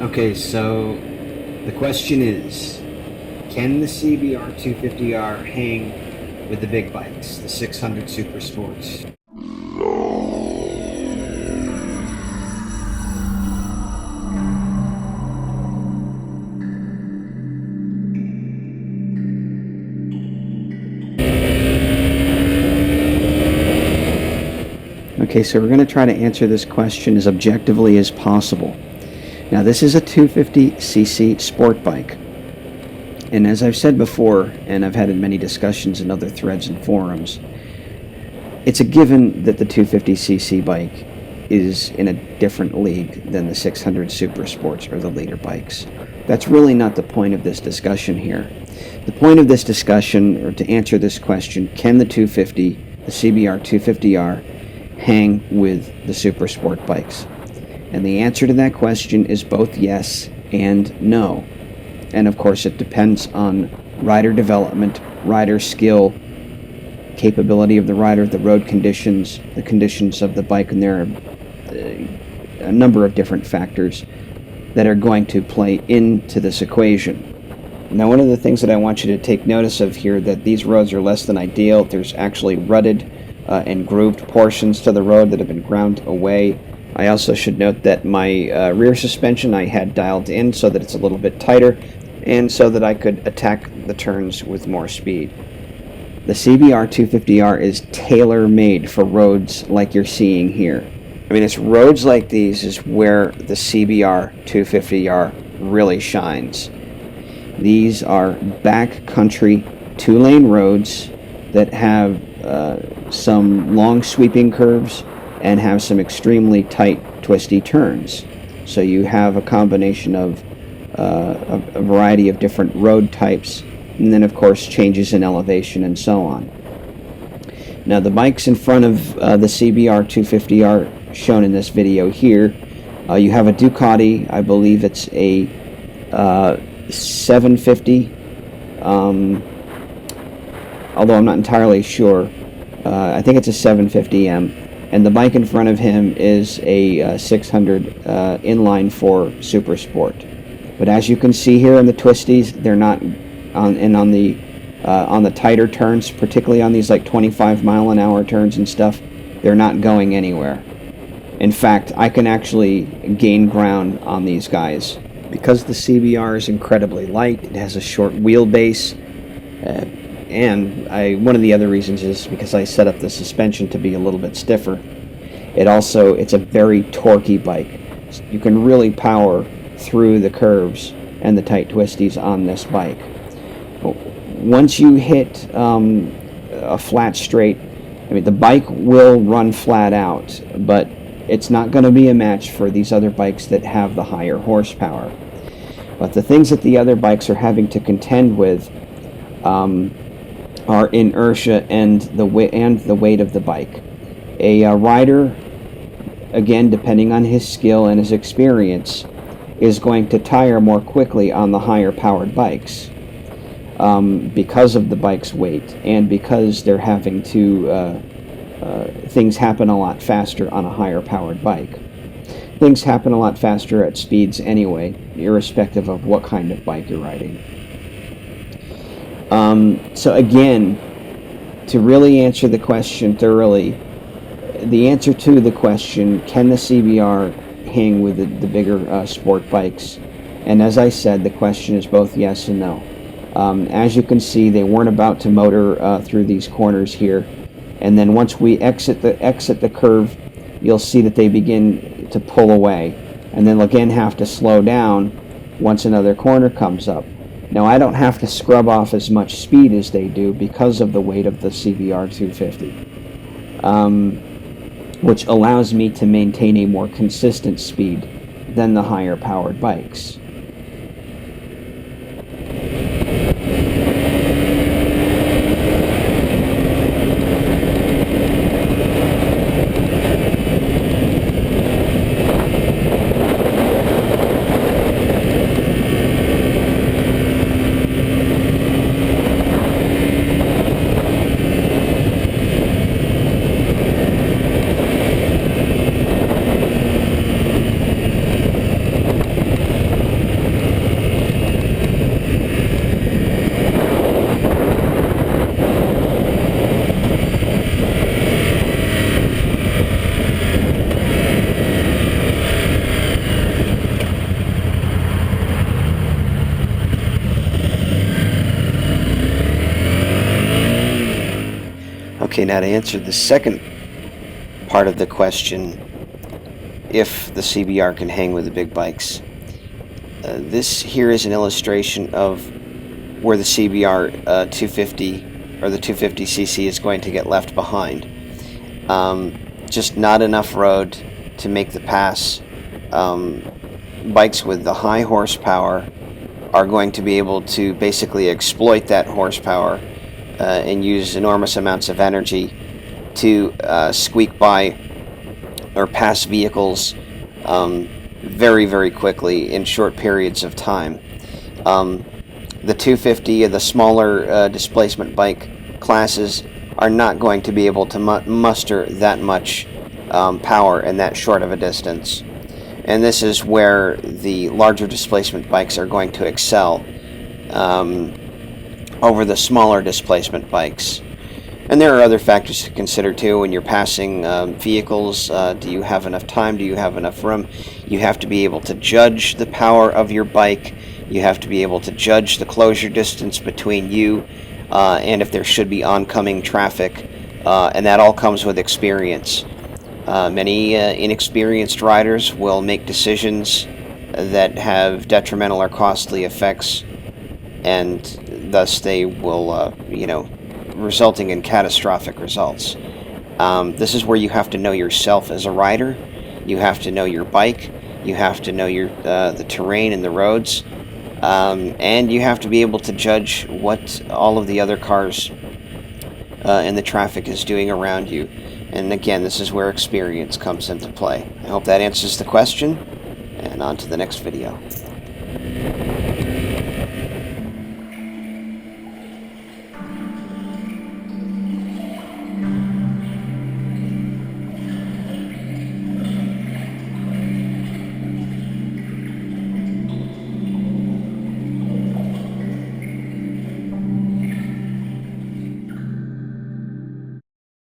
Okay, so the question is, can the CBR250R hang with the big bikes, the 600 Super Sports? Okay, so we're going to try to answer this question as objectively as possible. Now, this is a 250cc sport bike. And as I've said before, and I've had in many discussions in other threads and forums, it's a given that the 250cc bike is in a different league than the 600 Super Sports or the leader bikes. That's really not the point of this discussion here. The point of this discussion, or to answer this question, can the 250, the CBR 250R, hang with the Super Sport bikes? And the answer to that question is both yes and no. And of course it depends on rider development, rider skill, capability of the rider, the road conditions, the conditions of the bike, and there are a number of different factors that are going to play into this equation. Now, one of the things that I want you to take notice of here, that these roads are less than ideal. There's actually rutted and grooved portions to the road that have been ground away. I also should note that my rear suspension I had dialed in so that it's a little bit tighter and so that I could attack the turns with more speed. The CBR 250R is tailor-made for roads like you're seeing here. I mean, it's roads like these is where the CBR 250R really shines. These are backcountry two-lane roads that have some long sweeping curves and have some extremely tight twisty turns. So you have a combination of a variety of different road types, and then of course changes in elevation and so on. Now the bikes in front of the CBR 250R shown in this video here, you have a Ducati. I believe it's a 750, although I'm not entirely sure. I think it's a 750M. And the bike in front of him is a 600 inline 4 Super Sport. But as you can see here in the twisties, they're not on the tighter turns, particularly on these like 25-mile-an-hour turns and stuff. They're not going anywhere. In fact, I can actually gain ground on these guys because the CBR is incredibly light. It has a short wheelbase. And one of the other reasons is because I set up the suspension to be a little bit stiffer. It's a very torquey bike. You can really power through the curves and the tight twisties on this bike. Once you hit a flat straight, I mean, the bike will run flat out, but it's not going to be a match for these other bikes that have the higher horsepower. But the things that the other bikes are having to contend with are inertia and the weight of the bike. A rider, again, depending on his skill and his experience, is going to tire more quickly on the higher powered bikes because of the bike's weight and because they're having to things happen a lot faster on a higher powered bike. Things happen a lot faster at speeds anyway, irrespective of what kind of bike you're riding. So again, to really answer the question thoroughly, the answer to the question, can the CBR hang with the bigger sport bikes? And as I said, the question is both yes and no. As you can see, they weren't about to motor through these corners here. And then once we exit the curve, you'll see that they begin to pull away. And then they'll again have to slow down once another corner comes up. Now, I don't have to scrub off as much speed as they do because of the weight of the CBR 250, which allows me to maintain a more consistent speed than the higher powered bikes. Okay, now to answer the second part of the question, if the CBR can hang with the big bikes. This here is an illustration of where the CBR 250 or the 250cc is going to get left behind. Just not enough road to make the pass. Bikes with the high horsepower are going to be able to basically exploit that horsepower and use enormous amounts of energy to squeak by or pass vehicles very, very quickly in short periods of time. The 250 and the smaller displacement bike classes are not going to be able to muster that much power in that short of a distance. And this is where the larger displacement bikes are going to excel over the smaller displacement bikes. And there are other factors to consider too when you're passing vehicles. Do you have enough time? Do you have enough room? You have to be able to judge the power of your bike. You have to be able to judge the closure distance between you and if there should be oncoming traffic. And that all comes with experience. Many inexperienced riders will make decisions that have detrimental or costly effects, and thus they will, resulting in catastrophic results. This is where you have to know yourself as a rider. You have to know your bike. You have to know the terrain and the roads, and you have to be able to judge what all of the other cars and the traffic is doing around you. And again, this is where experience comes into play. I hope that answers the question, and on to the next video.